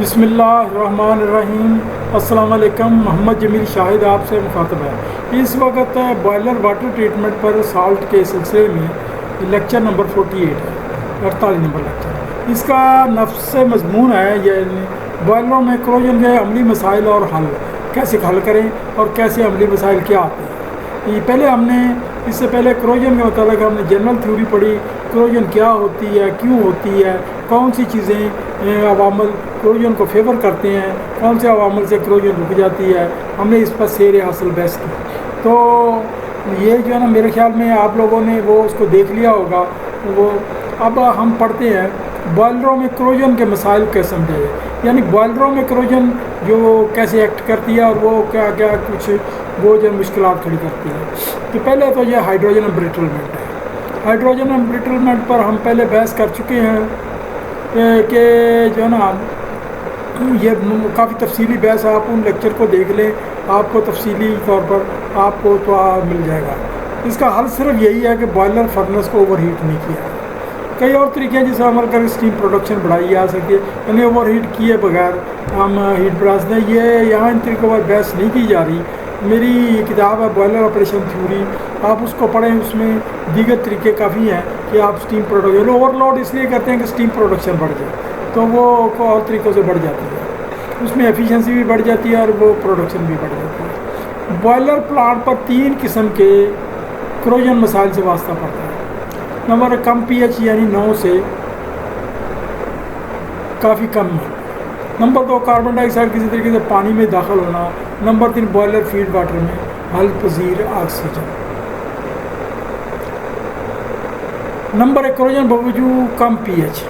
बिस्मिल्लाहिर्रहमानिर्रहीम। अस्सलाम वालेकुम। मोहम्मद जमील शाहिद आपसे मुखातब है। इस वक्त बॉयलर वाटर ट्रीटमेंट पर साल्ट के सिलसिले में लेक्चर नंबर 48 है, 48 नंबर लेक्चर। इसका नफ्स मजमून है ये बॉयलरों में क्रोजन के अमली मसाइल और हल कैसे हल करें और कैसे अमली मसाइल क्या आते हैं। ये पहले हमने इससे पहले क्रोजन के मतलब हमने जनरल थ्योरी पढ़ी, क्रोजन क्या होती है, क्यों होती है, कौन सी चीज़ें अवामल क्रोजन को फेवर करते हैं, कौन से अवामल से क्रोजन रुक जाती है। हमने इस पर शेर हासिल बहस की। तो ये जो है ना, मेरे ख्याल में आप लोगों ने वो उसको देख लिया होगा। वो अब हम पढ़ते हैं बॉयलरों में क्रोजन के मसाइल कैसे समझे, यानी बॉयलरों में क्रोजन जो कैसे एक्ट करती है और वो क्या क्या कुछ वो जो मुश्किलात खड़ी करती है। तो पहले तो ये हाइड्रोजन एम्ब्रिटलमेंट है। हाइड्रोजन एम्ब्रिटलमेंट पर हम पहले बहस कर चुके हैं कि जो है ना, ये काफ़ी तफसीली बहस है। आप उन लेक्चर को देख लें, आपको तफसीली तौर पर आपको तो मिल जाएगा। इसका हल सिर्फ यही है कि बॉयलर फर्नेस को ओवरहीट नहीं किया। कई और तरीके हैं जिससे अमल कर स्टीम प्रोडक्शन बढ़ाई जा सके, यानी ओवरहीट किए बगैर हम हीट बढ़ा सकते हैं। ये यहाँ इन तरीक़ों पर बहस नहीं की जा रही। मेरी किताब है बॉयलर ऑपरेशन थ्योरी, आप उसको पढ़ें। उसमें दीगर तरीके काफ़ी हैं कि आप स्टीम प्रोडक्शन ओवरलोड इसलिए करते हैं कि स्टीम प्रोडक्शन बढ़ जाए, तो वो और तरीक़ों से बढ़ जाती है। उसमें एफिशिएंसी भी बढ़ जाती है और वो प्रोडक्शन भी बढ़ जाती है। बॉयलर प्लांट पर 3 किस्म के क्रोजन मसाइल से वास्ता पड़ता है। नंबर कम पीएच यानी 9 से काफ़ी कम है। नंबर 2 कार्बन डाइऑक्साइड किसी तरीके से पानी में दाखिल होना। नंबर 3 बॉयलर फीड वाटर में हल पजीर ऑक्सीजन। नंबर 1 क्रोजन बावजूद कम पीएच।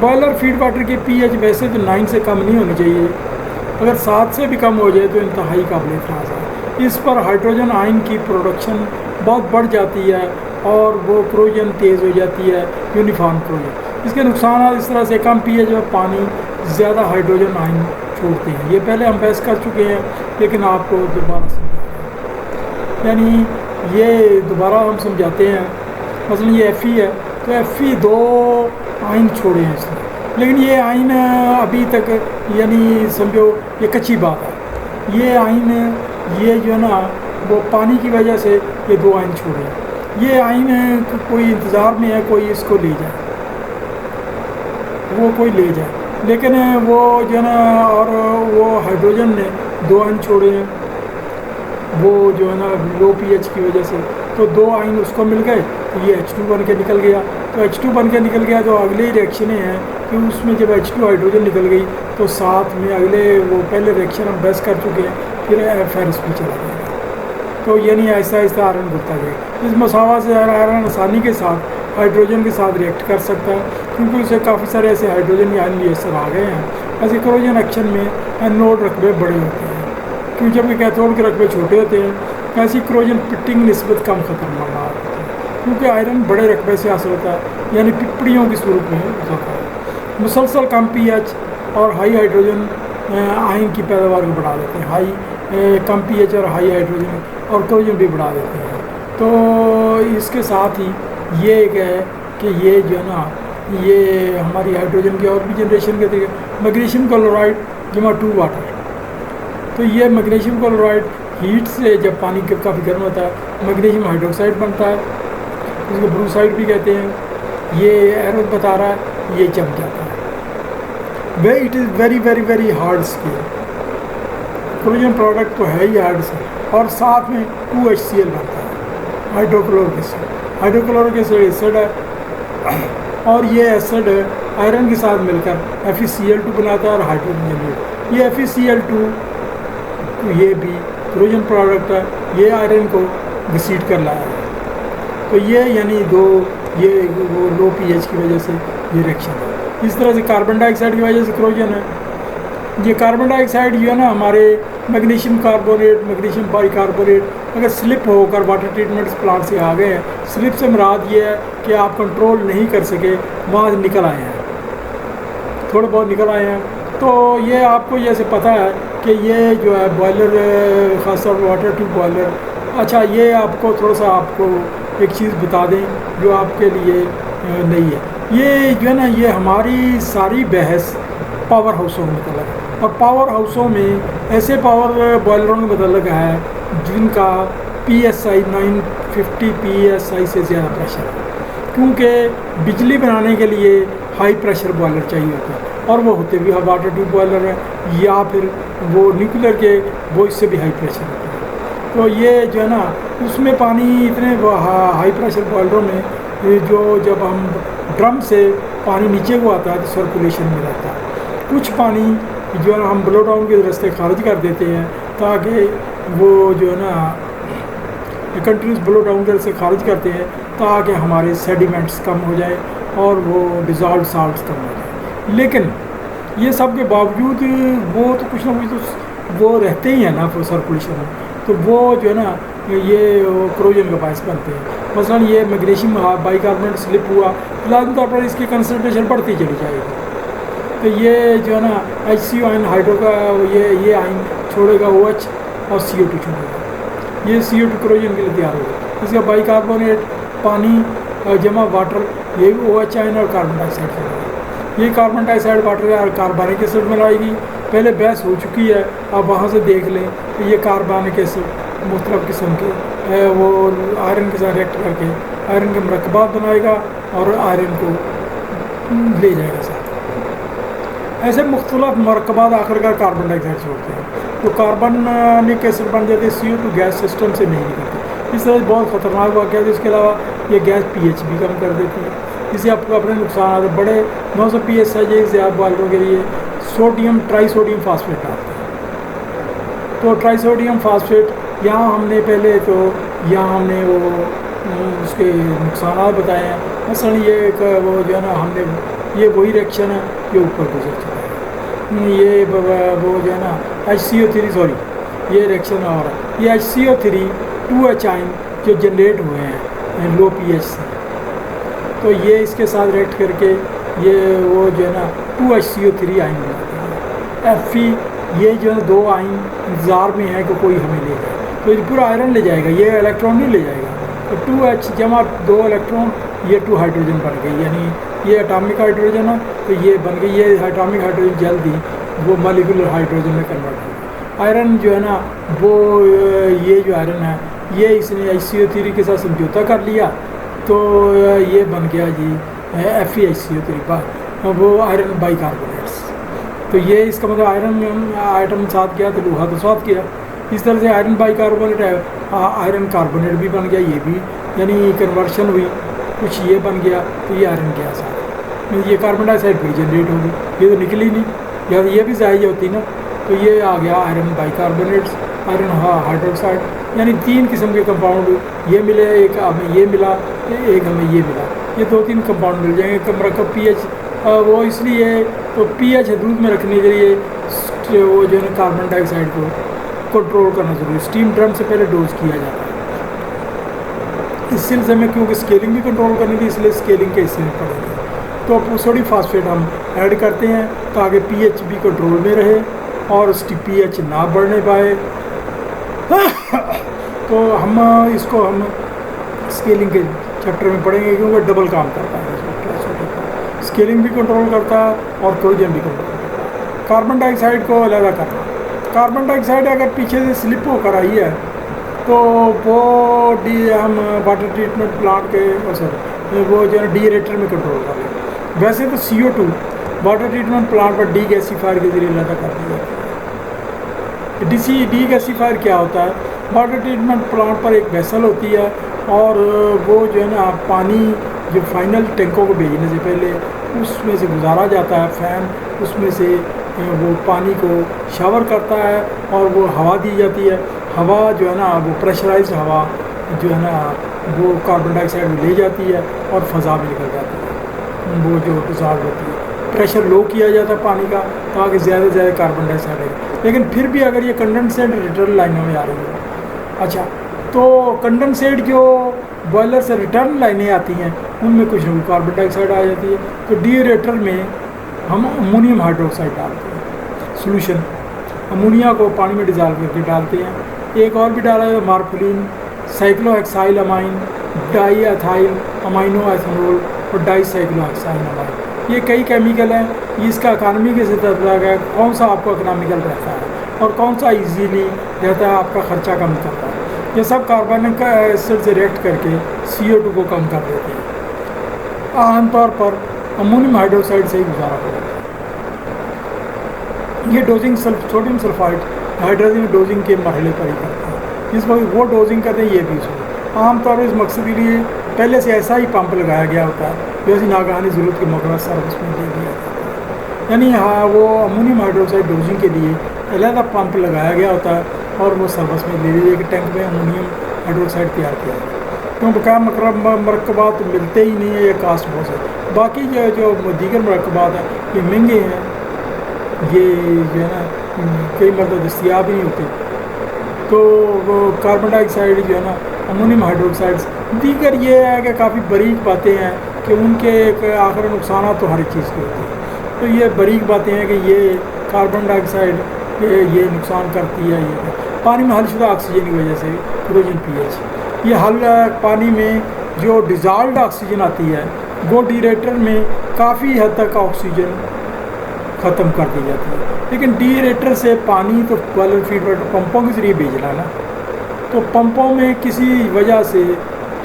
बॉयलर फीड वाटर की पीएच वैसे तो 9 से कम नहीं होनी चाहिए, अगर 7 से भी कम हो जाए तो इंतहाई काबिल एतराज़ है। इस पर हाइड्रोजन आयन की प्रोडक्शन बहुत बढ़ जाती है और वो क्रोजन तेज़ हो जाती है, यूनिफॉर्म क्रोजन। इसके नुकसान इस तरह से कम पीएच में पानी ज़्यादा हाइड्रोजन आयन छोड़ते हैं। ये पहले हम बहस कर चुके हैं, लेकिन आपको दोबारा समझाते हैं, यानी ये दोबारा हम समझाते हैं। मसलन ये Fe है, तो Fe 2 आयन छोड़े हैं इसने, लेकिन ये आयन अभी तक यानी समझो ये कच्ची बात है। ये आयन ये जो है ना, वो पानी की वजह से ये 2 आयन छोड़े हैं। ये आयन कोई इंतज़ार में है कोई इसको ले जाए, वो कोई ले जाए, लेकिन वो जो है ना, और वो हाइड्रोजन ने 2 आयन छोड़े हैं, वो जो है ना लो पीएच की वजह से, तो 2 आयन उसको मिल गए, तो ये H2 बन के निकल गया। तो H2 बन के निकल गया तो अगली रिएक्शनें हैं कि उसमें जब H2 हाइड्रोजन निकल गई तो साथ में अगले वो पहले रिएक्शन हम बहस कर चुके हैं, फिर फेरस भी चला जाएगा। तो यानी ऐसा ऐसा आयरन बढ़ता जाएगा। इस मसावा से आयरन आसानी के साथ हाइड्रोजन के साथ रिएक्ट कर सकता है, क्योंकि उसे काफ़ी सारे ऐसे हाइड्रोजन आयन मुयसर आ गए हैं। ऐसे क्रोजन एक्शन में एनोड रकबे बड़े होते हैं, क्योंकि जब कैथोड के रकबे छोटे होते हैं, ऐसी क्रोजन पिटिंग निस्बत कम खतरनाक होती है, क्योंकि आयरन बड़े रकबे से हासिल होता है, यानी पिपड़ियों की सूरत में होता है। मुसलसल कम पीएच और हाई हाइड्रोजन आयन की पैदावार को बढ़ा देते हैं। कम पीएच और हाई हाइड्रोजन और क्रोजन भी बढ़ा देते हैं। तो इसके साथ ही ये एक है कि ये जो है ना, ये हमारी हाइड्रोजन की और भी जनरेशन के तरीके। मैग्नीशियम क्लोराइड जमा 2 वाटर, तो ये मैग्नीशियम क्लोराइड हीट से जब पानी काफ़ी गर्म होता है मैग्नीशियम हाइड्रोक्साइड बनता है, इसको ब्रूसाइड भी कहते हैं। ये एरो बता रहा है, ये जम जाता है। Way it is very very very hard scale. Corrosion product तो है ही हार्ड से, और साथ में 2HCl बनता है, हाइड्रोक्लोरिक एसिड। हाइड्रोक्लोरिक एसिड है, और ये एसिड आयरन के साथ मिलकर FeCl2 बनाता है और हाइड्रोजन जनरेट। ये FeCl2 ये भी क्रोजन प्रोडक्ट है, ये आयरन को घसीट कर लाया है। तो ये यानी 2 ये वो लो पीएच की वजह से ये रिएक्शन है। इस तरह से कार्बन डाइऑक्साइड की वजह से क्रोजन है। ये कार्बन डाइऑक्साइड जो है ना, हमारे मैग्नीशियम कार्बोनेट, मैग्नीशियम बाइकार्बोनेट अगर स्लिप होकर वाटर ट्रीटमेंट प्लांट से आ गए हैं, स्लिप से मुराद ये है कि आप कंट्रोल नहीं कर सके, वहाँ निकल आए हैं, थोड़े बहुत निकल आए हैं। तो ये आपको जैसे पता है कि ये जो है बॉयलर, ख़ासतौर पर वाटर ट्यूब बॉयलर। अच्छा, ये आपको थोड़ा सा आपको एक चीज़ बता दें जो आपके लिए नहीं है। ये जो है ना, ये हमारी सारी बहस पावर हाउसों में मुतल्लक है। और पावर हाउसों में ऐसे पावर बॉयलरों में मुतल्लक है जिनका PSI 950 PSI से ज़्यादा प्रेशर है, क्योंकि बिजली बनाने के लिए हाई प्रेशर बॉयलर चाहिए होता है, और वो होते भी वाटर ट्यूब बॉयलर है या फिर वो न्यूक्लियर के, वो इससे भी हाई प्रेशर होता है। तो ये जो है ना, उसमें पानी इतने हाई प्रेशर बॉयलरों में जो जब हम ड्रम से पानी नीचे को आता है तो सर्कुलेशन में रहता है। कुछ पानी जो है हम ब्लो डाउन के रास्ते खारिज कर देते हैं ताकि वो जो है ना कंटिन्यूस ब्लो डाउन के रास्ते खारिज करते हैं ताकि हमारे सेडिमेंट्स कम हो जाए और वो डिज़ॉल्व साल्ट्स कम हो जाए। लेकिन ये सब के बावजूद वो तो कुछ ना कुछ तो वो रहते ही हैं ना सर्कुलेशन में, तो वो जो है ना ये क्रोजन का बायस बनते हैं। मसलन ये मैग्नीशियम बाइकार्बोनेट स्लिप हुआ, लाजमी तौर पर इसकी कंसनट्रेशन बढ़ती चली जाएगी। तो ये जो है ना HCO आयन हाइड्रो का ये आयन छोड़ेगा OH और CO2 छोड़ेगा। ये CO2 क्रोजन के लिए तैयार होगा। इसका बाइकार्बोनेट पानी जमा वाटर, ये भी OH आयन और कार्बन डाइऑक्साइड छोड़ेगा। ये कार्बन डाइऑक्साइड वाटर और कार्बनिक एसिड मिलाएगी। पहले बहस हो चुकी है, आप वहाँ से देख लें कि ये कार्बनिक एसिड मुख्तलिफ़ किस्म के वो आयरन के साथ रिएक्ट करके आयरन के मरकबात बनाएगा और आयरन को ले जाएगा साथ। ऐसे मुख्तलिफ मरकबात आखिरकार कार्बन डाइऑक्साइड छोड़ते हैं, तो कार्बनिक एसिड बन जाते हैं। CO2 गैस सिस्टम से नहीं निकलती। इस तरह बहुत ख़तरनाक वाक़या है। इसके अलावा ये गैस pH भी कम कर देती है। इससे आपको अपने नुकसान बड़े 900 PSI से आप बॉयलरों के लिए सोडियम ट्राइसोडियम फास्फेट डालते हैं। तो ट्राइसोडियम फास्फेट यहाँ हमने पहले तो यहाँ हमने वो उसके नुकसान बताए हैं। मसलन ये एक वो जो है ना, हमने ये वही रिएक्शन है ये ऊपर गुजर चुका है। ये वो जो है ना HCO3 सॉरी ये रिएक्शन और ये HCO3 2H आयन जो जनरेट हुए हैं लो pH से, तो ये इसके साथ रिएक्ट करके ये वो जो है ना 2HCO3 आयन बनाते हैं। Fe ये जो है 2 आयन इंतज़ार में है कि कोई हमें ले जाए, तो ये पूरा आयरन ले जाएगा, ये इलेक्ट्रॉन नहीं ले जाएगा। तो 2H जमा 2 इलेक्ट्रॉन, ये 2 हाइड्रोजन बन गई, यानी ये एटॉमिक हाइड्रोजन है तो ये बन गई। ये एटॉमिक हाइड्रोजन जल्दी वो मॉलिक्यूलर हाइड्रोजन में कन्वर्ट होगा। आयरन जो है ना वो ये जो आयरन है ये इसने HCO3 के साथ समझौता कर लिया, तो ये बन गया जी FeHCO3 वो आयरन बाइकार्बोनेट्स। तो ये इसका मतलब आयरन आइटम साथ किया तो लोहा तो साथ किया। इस तरह से आयरन बाइकार्बोनेट है, आयरन कार्बोनेट भी बन गया, ये भी यानी कन्वर्शन हुई, कुछ ये बन गया तो ये आयरन गया साथ। ये कार्बन डाइऑक्साइड फिर जनरेट होगी, ये तो निकली नहीं, या ये भी ज़ाहिर होती ना, तो ये आ गया आयरन बाइकार्बोनेट्स, आयरन हाइड्रोक्साइड, यानी 3 किस्म के कंपाउंड ये मिले, एक हमें ये मिला, एक हमें ये मिला, ये 2-3 कंपाउंड मिल जाएंगे। मरकब pH वो इसलिए तो pH हदूद में रखने के लिए वो जो है कार्बन डाइऑक्साइड को कंट्रोल करना जरूरी। स्टीम ड्रम से पहले डोज किया जाता है इस सिलसिले में, क्योंकि स्केलिंग भी कंट्रोल करनी थी, इसलिए स्केलिंग के हिस्से में पड़ेंगे। तो सोडियम फास्फेट हम ऐड करते हैं ताकि pH भी कंट्रोल में रहे और pH ना बढ़ने पाए। तो हम इसको हम स्केलिंग के चैप्टर में पढ़ेंगे, क्योंकि डबल काम करता है। स्केलिंग भी कंट्रोल करता है और क्लोजन भी कंट्रोल करता है। कार्बन डाइऑक्साइड को अलग करना, कार्बन डाइऑक्साइड अगर पीछे से स्लिप होकर आई है तो वो हम वाटर ट्रीटमेंट प्लांट के वो जो है डीएरेटर में कंट्रोल कर लें। वैसे तो CO2 वाटर ट्रीटमेंट प्लांट पर डीगैसीफायर के जरिए अलग कर दिया जाता है। डीगैसीफायर क्या होता है? वाटर ट्रीटमेंट प्लांट पर एक वेसल होती है और वो जो है ना पानी जो फाइनल टैंकों को भेजने से पहले उसमें से गुजारा जाता है फैन, उसमें से वो पानी को शावर करता है और वो हवा दी जाती है। हवा जो है ना वो प्रेशराइज्ड हवा जो है ना वो कार्बन डाइऑक्साइड में ले जाती है और फ़ज़ा में निकल जाती है, वो जो डिज़ॉल्व होती है। प्रेशर लो किया जाता है पानी का ताकि ज़्यादा से ज़्यादा कार्बन डाइऑक्साइड आए। लेकिन फिर भी अगर ये कंडेंसेट रिटर्न लाइनों में आ रही है, अच्छा तो कंडेंसेट जो बॉयलर से रिटर्न लाइनें आती हैं उनमें कुछ ना कुछ कार्बन डाइऑक्साइड आ जाती है। तो डीएरेटर में हम अमोनियम हाइड्रोक्साइड डालते हैं सोल्यूशन, अमोनिया को पानी में डिज़ॉल्व करके डालते हैं। एक और भी डाला है morpholine, cyclohexyl amine, di ethyl amino ethanol और डाई साइक्लोहेक्साइल अमाइन। ये कई केमिकल हैं इसका इकानमी के साथ है, कौन सा आपको इकनॉमिकल रहता है और कौन सा इजीली रहता है, आपका ख़र्चा कम करता है। ये सब कार्बनिक एसिड से रिएक्ट करके CO2 को कम कर देते हैं। आमतौर पर अमोनियम हाइड्रोक्साइड से ही गुजारा हो जाता है। ये dosing sodium sulphide hydrogen dosing के मरहले पर ही करते हैं। इस वक्त वो डोजिंग करते हैं, ये भी उसमें आमतौर पर इस मकसद के लिए पहले से ऐसा ही पंप लगाया गया होता है, जैसे नागहानी ज़रूरत के मौके पर सर्विस में दे दिया जाता है। यानी हाँ, वो अमोनियम हाइड्रोक्साइड डोजिंग के लिए अलहदा पंप लगाया गया होता है और वो सर्विस में ले लीजिए कि टैंक में अमोनियम हाइड्रोक्साइड तैयार किया जाए। क्यों बकाया मरकबात तो मिलते ही नहीं है, ये कास्ट बहुत है। बाकी जो दीगर मरकबात हैं ये महंगे हैं, ये जो है ना कई मतलब दस्तियाब ही नहीं होते। तो वो कार्बन डाइऑक्साइड जो है ना, अमोनियम हाइड्रोक्साइड्स दीगर, ये है कि काफ़ी बारीक बातें हैं कि उनके आखिर नुकसान तो हर एक चीज़ के होते हैं। तो ये बारीक बातें हैं कि ये कार्बन डाइऑक्साइड ये नुकसान करती है। ये पानी में हलशुदा ऑक्सीजन की वजह से क्लोरीन pH, ये हल पानी में जो डिज़ॉल्व्ड ऑक्सीजन आती है वो डीरेटर में काफ़ी हद तक ऑक्सीजन ख़त्म कर दी जाती है। लेकिन डीरेटर से पानी तो बॉयलर फीड पंपों के ज़रिए भेजना है ना, तो पंपों में किसी वजह से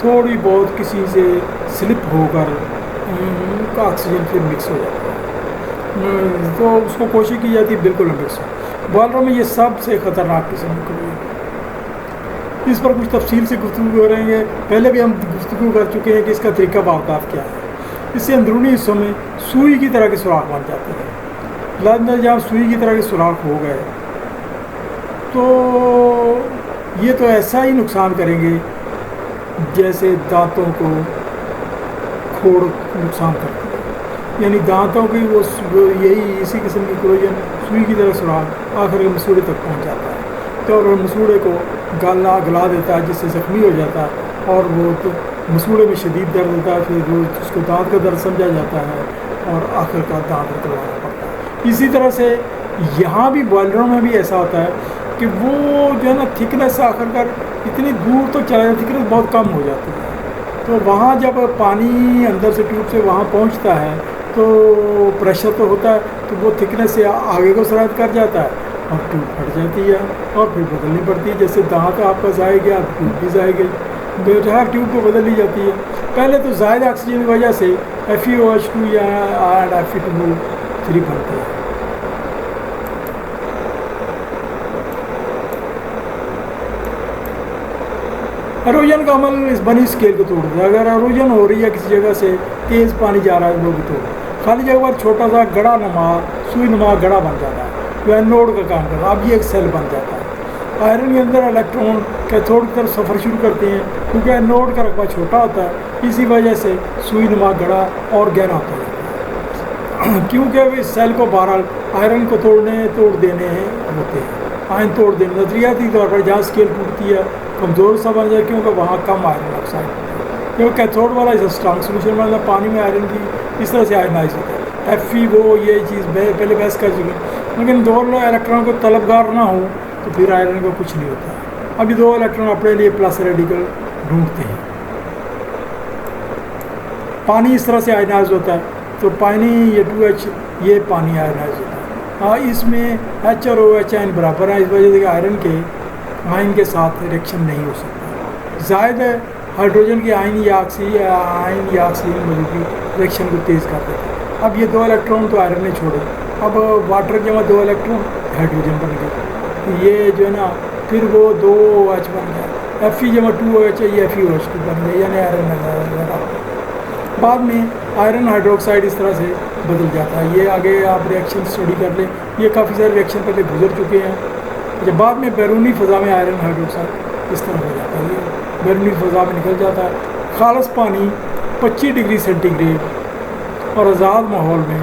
थोड़ी बहुत किसी से स्लिप होकर ऑक्सीजन फिर मिक्स हो जाता है, तो उसको कोशिश की जाती है बिल्कुल मिक्स हो। बॉयलरों में ये सबसे ख़तरनाक किस्म की है। इस पर कुछ तफसील से गुफ्तगू करेंगे। पहले भी हम गुफ्तगू कर चुके हैं कि इसका तरीका बारदात क्या है। इससे अंदरूनी हिस्सों में सुई की तरह के सुराख बन जाते हैं। लाजमन जहाँ सुई की तरह के सुराख हो गए तो ये तो ऐसा ही नुकसान करेंगे जैसे दांतों को खोड़ नुकसान करती है। यानी दांतों की वो यही इसी किस्म की क्लोजन सुई की तरह सुराख आखिर मसूड़े तक पहुंच जाता है, तो और मसूड़े को गला देता है, जिससे ज़ख्मी हो जाता है और वो तो मसूड़े में शदीद दर्द होता है। फिर वो उसको दांत का दर्द समझा जाता है और आखिरकार दांत निकलवाना पड़ता है। इसी तरह से यहाँ भी बॉयलरों में भी ऐसा होता है कि वो जो है ना थिकनेस आखिरकार इतनी दूर तो चला जाता, थिकनेस बहुत कम हो जाती है। तो वहाँ जब पानी अंदर से ट्यूब से वहाँ पहुँचता है तो प्रेशर तो होता है, तो वो थिकनेस से आगे को सराहत कर जाता है और ट्यूब फट जाती है और फिर बदलनी पड़ती है। जैसे दांत आपका जाए गया, ट्यूब भी जाए गई, हर ट्यूब को बदल ली जाती है। पहले तो ज़्यादा ऑक्सीजन की वजह से FeOH2 या Fe2O3 बनते हैं। एरोजन का अमल इस बनी स्केल को तोड़ दिया। अगर एरोजन हो रही है किसी जगह से, तेज़ पानी जा रहा है, वो भी तोड़, खाली जगह पर छोटा सा गड़ा नुमा सुई नुमा गड़ा बन जाता है, जो एनोड का काम करता है। अब ये एक सेल बन जाता है। आयरन के अंदर इलेक्ट्रॉन कैथोड की तरफ सफ़र शुरू करते हैं, क्योंकि एनोड का रकबा छोटा होता है, इसी वजह से सुई नुमा गड़ा और गहरा होता है। क्योंकि इस सेल को बहरहाल आयरन को तोड़ देने होते हैं, आयरन तोड़ देने नजरियाती तौर पर जहाँ स्केल टूटती है कमज़ोर सा बन जाए, क्योंकि वहाँ कम आयरन ऑक्साइड होता है। क्योंकि कैथोड वाला इस स्ट्रॉन्ग सोल्यूशन मतलब पानी में आयरन की इस तरह से आयरनाइज होता है। Fe वो ये चीज़ पहले बहस कर चुके, लेकिन दो इलेक्ट्रॉन को तलबगार ना हो तो फिर आयरन को कुछ नहीं होता है। अभी दो इलेक्ट्रॉन अपने लिए प्लस रेडिकल ढूंढते हैं। पानी इस तरह से आयनाइज होता है, तो पानी ये 2H ये पानी आयनाइज होता है। हाँ, इसमें H और OH आयन बराबर है, इस वजह से आयरन के आयन के साथ रिएक्शन नहीं हो सकता। ज़ायद हाइड्रोजन के आयन या ऑक्सीजन मौजूदगी रिएक्शन को तेज़ कर देता है। अब ये दो इलेक्ट्रॉन तो आयरन ने छोड़े, अब वाटर जमा दो इलेक्ट्रॉन हाइड्रोजन बन गए, ये जो है ना फिर वो 2H बन गया, Fe जमा 2OH ये FeOH2 बन गया, यानी आयरन लगा। बाद में आयरन हाइड्रोक्साइड इस तरह से बदल जाता है। ये आगे आप रिएक्शन स्टडी कर लें, ये काफ़ी सारे रिएक्शन पहले गुजर चुके हैं। जब बाद में बैरूनी फ़ज़ा में आयरन हाइड्रोक्साइड इस तरह हो जाता है, ये बैरूनी फ़ज़ा में निकल जाता है। खालस पानी 25 डिग्री सेंटीग्रेड और आज़ाद माहौल में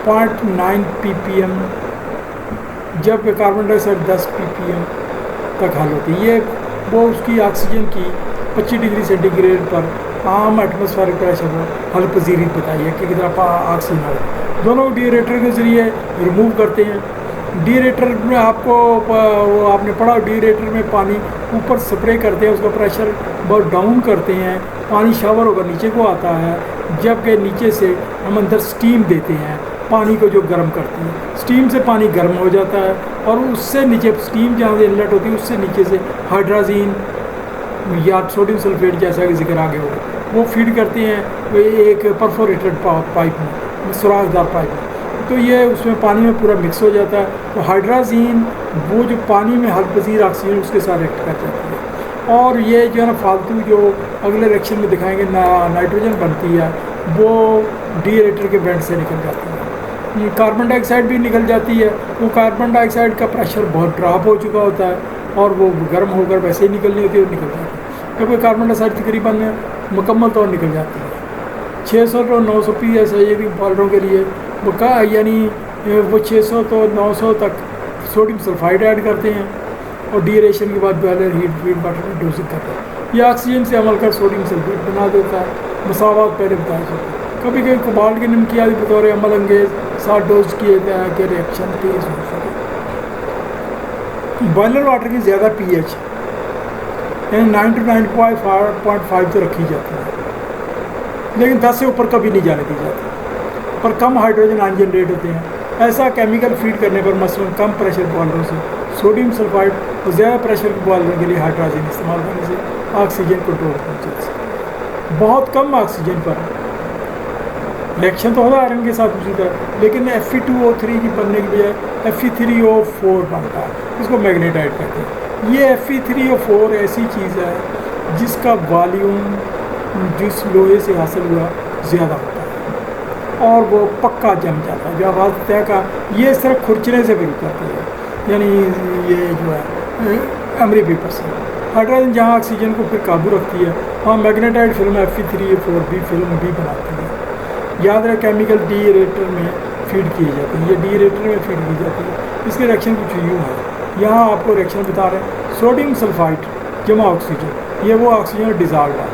0.9 ppm, जबकि कार्बन डाइऑक्साइड 10 ppm तक हल होती है। ये वो उसकी ऑक्सीजन की 25 डिग्री सेंटीग्रेड पर आम एटमॉस्फेरिक प्रेशर पर हल पजीरी बताई है कि कितना ऑक्सीजन हल दोनों डीरेटर के ज़रिए रिमूव करते हैं। डीरेटर में आपको वो आपने पढ़ा, डीरेटर में पानी ऊपर स्प्रे करते हैं, उसका प्रेशर बहुत डाउन करते हैं, पानी शावर होकर नीचे को आता है, जबकि नीचे से हम अंदर स्टीम देते हैं, पानी को जो गर्म करती है, स्टीम से पानी गर्म हो जाता है और उससे नीचे स्टीम जहाँ से इनलेट होती है उससे नीचे से हाइड्राजीन या सोडियम सल्फेट जैसा कि जिक्र आगे होगा वो फीड करते हैं वो एक परफोरेटेड पाइप में, सुराखदार पाइप में। तो ये उसमें पानी में पूरा मिक्स हो जाता है। तो हाइड्राजीन वो जो पानी में हल पसीर ऑक्सीजन उसके साथ रिएक्ट कर जाती है और ये जो है ना फालतू जो अगले रिएक्शन में दिखाएंगे नाइट्रोजन बनती है वो डीएरेटर के बेंड से निकल जाती है। कार्बन डाइऑक्साइड भी निकल जाती है। वो कार्बन डाइऑक्साइड का प्रेशर बहुत ड्रॉप हो चुका होता है और वो गर्म होकर वैसे ही निकलनी होती है और निकल जाती है, क्योंकि कार्बन डाइऑक्साइड तकरीबन मुकम्मल तौर निकल जाती है। 600 तो 900 PSI की बॉयलरों के लिए वो का यानी वो 600 तो 900 तक सोडियम सल्फाइड ऐड करते हैं और डीरेशन के बाद बॉयलर हीट वाटर में डोजिंग करते हैं। ये ऑक्सीजन से अमल कर सोडियम सल्फेट बना देता है। मसावात पहले बताया जाता है। कभी कभी कोबाल्ट के नमकियाती बतौर अमल अंगेज साथ डोज किए जाए कि रिएक्शन तेज हो सके। बॉयलर वाटर की ज़्यादा pH यानी 9 to 9.5 तो रखी जाती है, लेकिन 10 से ऊपर कभी नहीं जाने दी जाती। पर कम हाइड्रोजन आयन जनरेट होते हैं। ऐसा केमिकल फीड करने पर मसलन कम प्रेशर बॉयलरों से सोडियम सल्फाइड और ज़्यादा प्रेशर के बॉयलरों के लिए हाइड्रोजन इस्तेमाल करने से ऑक्सीजन कंट्रोल पहुँच सकता। बहुत कम ऑक्सीजन पर रिएक्शन तो होता है आयरन के साथ उसी तरह, लेकिन Fe2O3 की बनने की बजाय Fe3O4 बनता है, इसको मैग्नेटाइट कहते हैं। ये Fe3O4 ऐसी चीज़ है जिसका वॉल्यूम जिस लोहे से हासिल हुआ ज़्यादा होता है और वो पक्का जम जाता है। जो आवाज़ तय का ये सिर्फ खुरचने से भी रुकती है, यानी ये जो है एमरी पेपर से हाइड्रोजन जहाँ ऑक्सीजन को फिर काबू रखती है वहाँ मैग्नेटाइट फिल्म Fe3O4 भी फिल्म भी बनाती है। याद रहे केमिकल डीरेटर में फीड किए जाते हैं, ये डीरेटर में फीड की जाती है। इसके रिएक्शन कुछ यूँ है, यहाँ आपको रिएक्शन बता रहे हैं। सोडियम सल्फाइड जमा ऑक्सीजन, ये वो ऑक्सीजन डिजॉल्व है,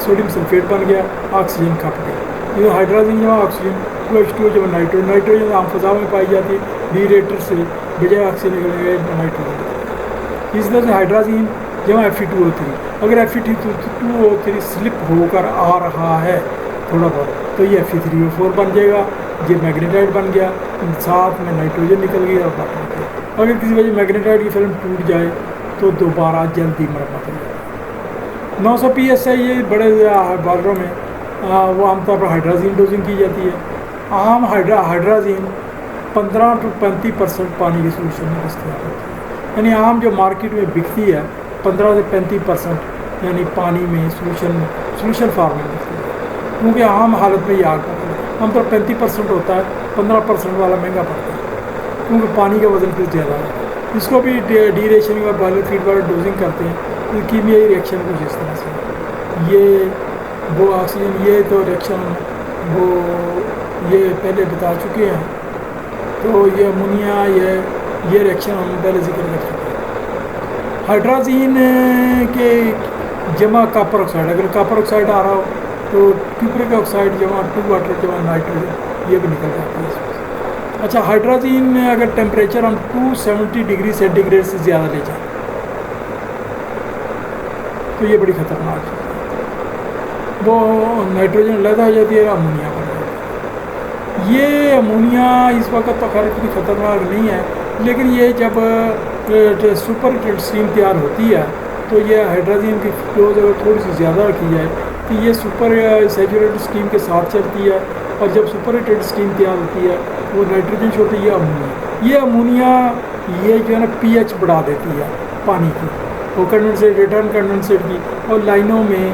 सोडियम सल्फेट बन गया, ऑक्सीजन खप गया। ये हाइड्रोजन जमा ऑक्सीजन OH2 जमा नाइट्रोजन, नाइट्रोजन आम फजा में पाई जाती है, डीरेटर से बजाय ऑक्सीजन निकलेगा नाइट्रोजन। इस तरह से हाइड्रोजन जमा Fe2O3, अगर Fe2O3 स्लिप होकर आ रहा है थोड़ा बहुत तो ये Fe3O4 बन जाएगा, ये मैग्नेटाइट बन गया, साथ में नाइट्रोजन निकल गया और वाटर निकल गया। अगर किसी वजह मैग्नेटाइट की फिल्म टूट जाए तो दोबारा जल्दी मरम्मत हो जाए। 900 PSI ये बड़े बॉयलरों में वो आमतौर पर हाइड्रोजन डोजिंग की जाती है। आम हाइड्रोजन 15 to 35% पानी के सोल्यूशन में इस्तेमाल होती है, यानी आम जो मार्केट में बिकती है 15 से 35% यानी पानी में सोल्यूशन फॉर्म में बिकती है, क्योंकि आम हालत में ये आग पड़ता है। आमतौर 35% होता है, 15% वाला महंगा पड़ता है क्योंकि पानी का वज़न कुछ ज़्यादा है। इसको भी डीरेशन और बॉयलर फीड वाला डोजिंग करते हैं। तो कीमियाई रिएक्शन कुछ इस तरह से ये वो ऑक्सीजन ये तो रिएक्शन वो ये पहले बता चुके हैं। तो ये अमोनिया ये रिएक्शन हम पहले जिक्र कर चुके हैं। हाइड्रोजन के जमा कॉपर ऑक्साइड, अगर कॉपर ऑक्साइड आ रहा हो तो क्यूप्रिक ऑक्साइड जमा 2 वाटर जमा नाइट्रोजन ये भी निकल जाता है इसमें। अच्छा, हाइड्रोजन में अगर टेम्परेचर हम 270 डिग्री सेंटीग्रेड से ज़्यादा ले जाए तो ये बड़ी ख़तरनाक चीज़ है। वो नाइट्रोजन अलग हो जाती है, अमोनिया बन जाती है। ये अमोनिया इस वक्त तो खैर इतनी ख़तरनाक नहीं है, लेकिन ये जब सुपर स्ट्रीम तैयार होती है तो ये हाइड्रोजन की डोज अगर थोड़ी सी ज़्यादा रखी जाए तो ये सुपर सैचुरेटेड स्टीम के साथ चलती है और जब सुपर हीटेड स्टीम तैयार होती है वो नाइट्रोजन छोड़ती है अमोनिया। ये अमोनिया ये जो है ना pH बढ़ा देती है पानी की, वो कंडेंसेट रिटर्न कंडेंसेट की, और लाइनों में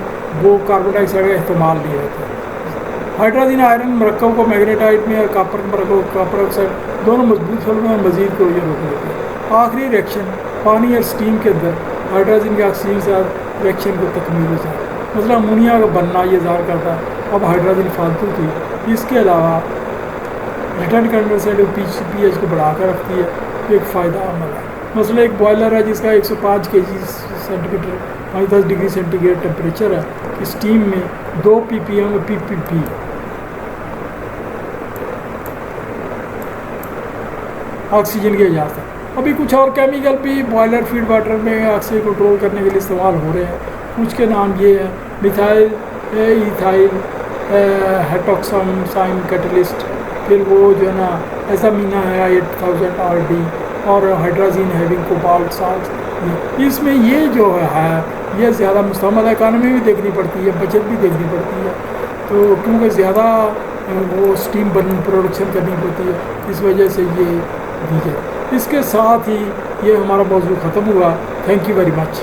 वो कार्बन डाइऑक्साइड का इस्तेमाल नहीं रहता है। हाइड्रोजन आयरन मरकब को मैग्नेटाइट में और कॉपर ऑक्साइड दोनों मजबूत फिल्म में मजीद को ये रोक लेते हैं। आखिरी रिएक्शन पानी और स्टीम के अंदर हाइड्रोजन के ऑक्सीजन के साथ रिएक्शन को तकमील हो जाए, मतलब अमोनिया का बनना ये ज़ाहिर करता है अब हाइड्रोजन फालतू थी। इसके अलावा रिटर्न कंडेंसेट pH को बढ़ाकर रखती है तो एक फ़ायदा अमल है। मसला एक बॉयलर है जिसका 105 kg centimetre 5-10 degree centigrade temperature है। स्टीम में 2 ppm ppb ऑक्सीजन की इजाज़त है। अभी कुछ और केमिकल भी बॉयलर फीड वाटर में ऑक्सीजन कंट्रोल करने के लिए इस्तेमाल हो रहे हैं। कुछ के नाम ये है मिथाइल इथाइल हेटोक्साम कैटलिस्ट, फिर वो जो है ना एजामीना है 8000 RD, और हाइड्राजीन हैविंग कोबाल्ट साल्ट। इसमें ये जो है ये ज़्यादा मुस्तमल इकानमी भी देखनी पड़ती है, बचत भी देखनी पड़ती है, तो क्योंकि ज़्यादा वो स्टीम बर्न प्रोडक्शन करनी पड़ती है, इस वजह से ये दी जाए। इसके साथ ही ये हमारा मौजू ख़त्म हुआ। Thank you very much.